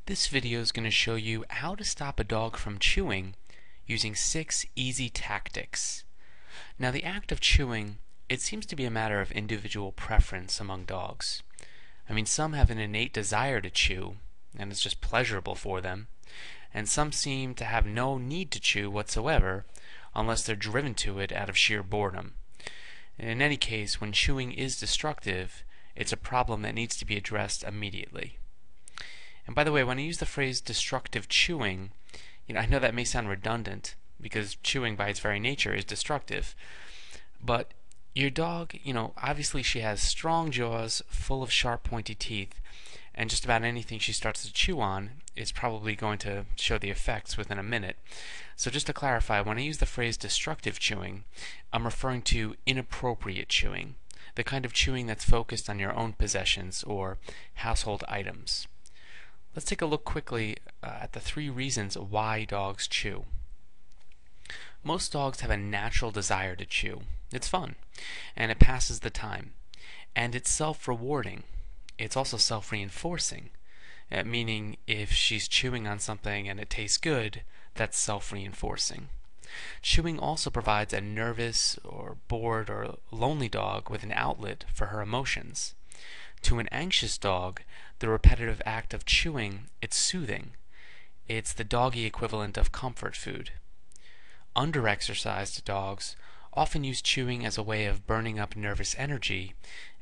This video is going to show you how to stop a dog from chewing using 6 easy tactics. Now, the act of chewing, it seems to be a matter of individual preference among dogs. Some have an innate desire to chew, and it's just pleasurable for them, and some seem to have no need to chew whatsoever unless they're driven to it out of sheer boredom. In any case, when chewing is destructive, it's a problem that needs to be addressed immediately. And by the way, when I use the phrase destructive chewing, I know that may sound redundant because chewing by its very nature is destructive. But your dog, obviously she has strong jaws full of sharp pointy teeth, and just about anything she starts to chew on is probably going to show the effects within a minute. So just to clarify, when I use the phrase destructive chewing, I'm referring to inappropriate chewing, the kind of chewing that's focused on your own possessions or household items. Let's take a look quickly at the 3 reasons why dogs chew. Most dogs have a natural desire to chew. It's fun, and it passes the time, and it's self-rewarding. It's also self-reinforcing, meaning if she's chewing on something and it tastes good, that's self-reinforcing. Chewing also provides a nervous or bored or lonely dog with an outlet for her emotions. To an anxious dog, the repetitive act of chewing, it's soothing. It's the doggy equivalent of comfort food. Underexercised dogs often use chewing as a way of burning up nervous energy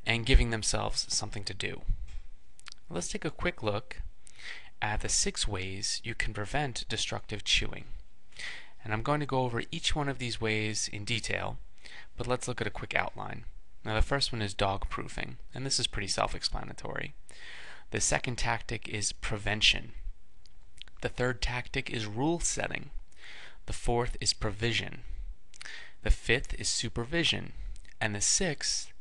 and giving themselves something to do. Let's take a quick look at the 6 ways you can prevent destructive chewing. And I'm going to go over each one of these ways in detail, but let's look at a quick outline. Now, the first one is dog proofing, and this is pretty self-explanatory. The second tactic is prevention. The third tactic is rule setting. The fourth is provision. The fifth is supervision. And the sixth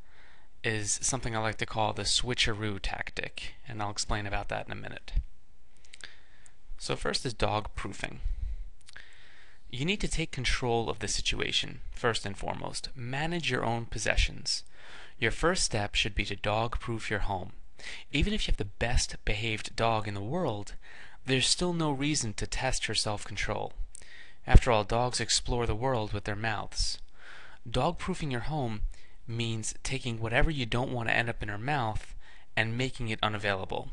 is something I like to call the switcheroo tactic, and I'll explain about that in a minute. So first is dog proofing. You need to take control of the situation, first and foremost. Manage your own possessions. Your first step should be to dog-proof your home. Even if you have the best behaved dog in the world, there's still no reason to test her self-control. After all, dogs explore the world with their mouths. Dog-proofing your home means taking whatever you don't want to end up in her mouth and making it unavailable.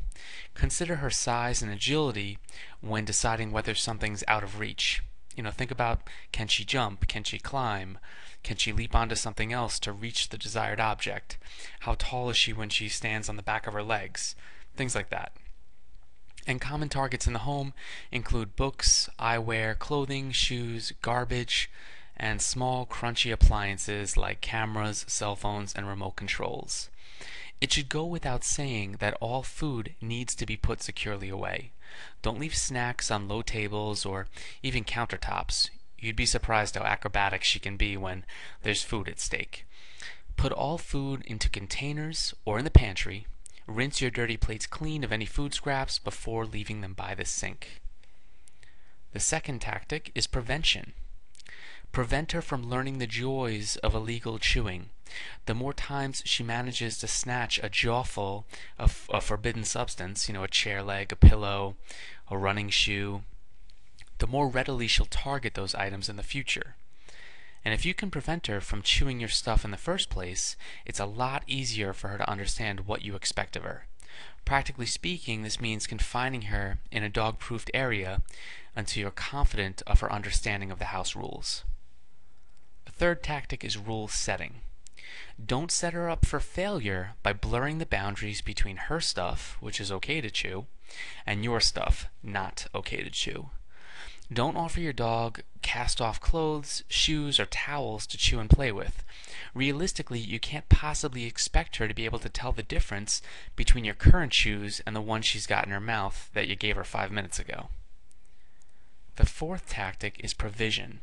Consider her size and agility when deciding whether something's out of reach. Think about, can she jump? Can she climb? Can she leap onto something else to reach the desired object? How tall is she when she stands on the back of her legs? Things like that. And common targets in the home include books, eyewear, clothing, shoes, garbage, and small crunchy appliances like cameras, cell phones, and remote controls. It should go without saying that all food needs to be put securely away. Don't leave snacks on low tables or even countertops. You'd be surprised how acrobatic she can be when there's food at stake. Put all food into containers or in the pantry. Rinse your dirty plates clean of any food scraps before leaving them by the sink. The second tactic is prevention. Prevent her from learning the joys of illegal chewing. The more times she manages to snatch a jawful of a forbidden substance, a chair leg, a pillow, a running shoe, the more readily she'll target those items in the future. And if you can prevent her from chewing your stuff in the first place, it's a lot easier for her to understand what you expect of her. Practically speaking, this means confining her in a dog-proofed area until you're confident of her understanding of the house rules. The third tactic is rule setting. Don't set her up for failure by blurring the boundaries between her stuff, which is okay to chew, and your stuff, not okay to chew. Don't offer your dog cast-off clothes, shoes, or towels to chew and play with. Realistically, you can't possibly expect her to be able to tell the difference between your current shoes and the ones she's got in her mouth that you gave her 5 minutes ago. The fourth tactic is provision.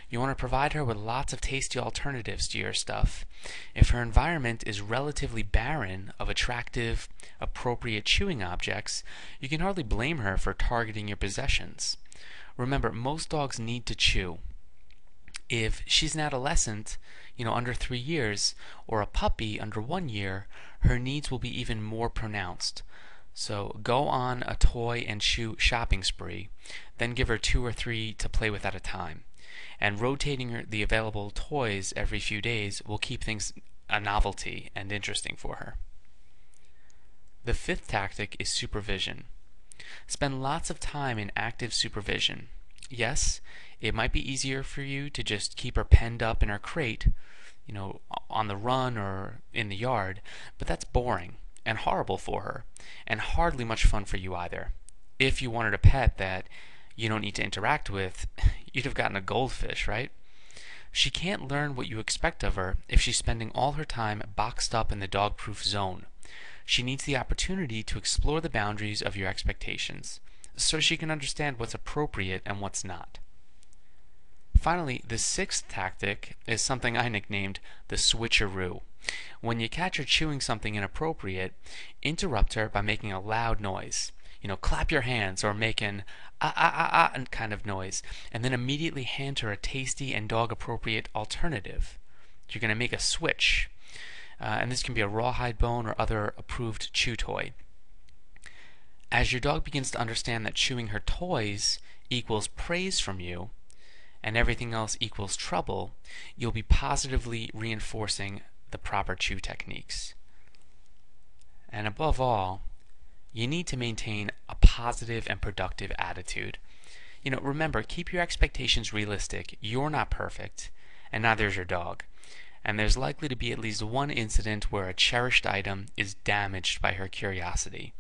You want to provide her with lots of tasty alternatives to your stuff. If her environment is relatively barren of attractive, appropriate chewing objects, you can hardly blame her for targeting your possessions. Remember, most dogs need to chew. If she's an adolescent, under 3 years, or a puppy under 1 year, her needs will be even more pronounced. So go on a toy and chew shopping spree, then give her 2 or 3 to play with at a time. And rotating the available toys every few days will keep things a novelty and interesting for her. The fifth tactic is supervision. Spend lots of time in active supervision. Yes, it might be easier for you to just keep her penned up in her crate, on the run or in the yard, but that's boring and horrible for her, and hardly much fun for you either. If you wanted a pet that you don't need to interact with, you'd have gotten a goldfish, right? She can't learn what you expect of her if she's spending all her time boxed up in the dog-proof zone. She needs the opportunity to explore the boundaries of your expectations, so she can understand what's appropriate and what's not. Finally, the sixth tactic is something I nicknamed the switcheroo. When you catch her chewing something inappropriate, interrupt her by making a loud noise. Clap your hands or make an ah ah ah ah kind of noise, and then immediately hand her a tasty and dog-appropriate alternative. You're going to make a switch, and this can be a rawhide bone or other approved chew toy. As your dog begins to understand that chewing her toys equals praise from you, and everything else equals trouble, you'll be positively reinforcing the proper chew techniques. And above all, you need to maintain a positive and productive attitude. Remember, keep your expectations realistic. You're not perfect, and neither is your dog. And there's likely to be at least one incident where a cherished item is damaged by her curiosity.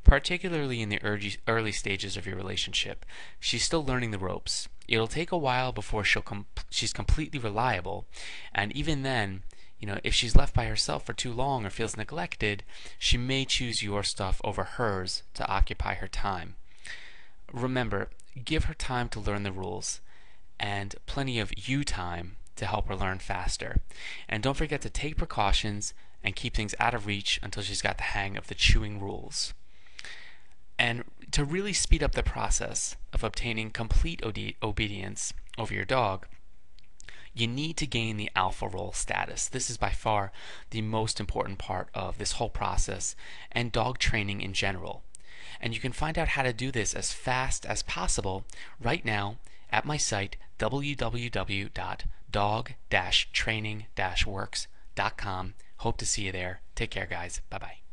Particularly in the early stages of your relationship, she's still learning the ropes. It'll take a while before she's completely reliable, and even then, if she's left by herself for too long or feels neglected, she may choose your stuff over hers to occupy her time. Remember, give her time to learn the rules, and plenty of you time to help her learn faster. And don't forget to take precautions and keep things out of reach until she's got the hang of the chewing rules. And to really speed up the process of obtaining complete obedience over your dog, you need to gain the alpha role status. This is by far the most important part of this whole process and dog training in general. And you can find out how to do this as fast as possible right now at my site www.dog-training-works.com. Hope to see you there. Take care, guys. Bye-bye.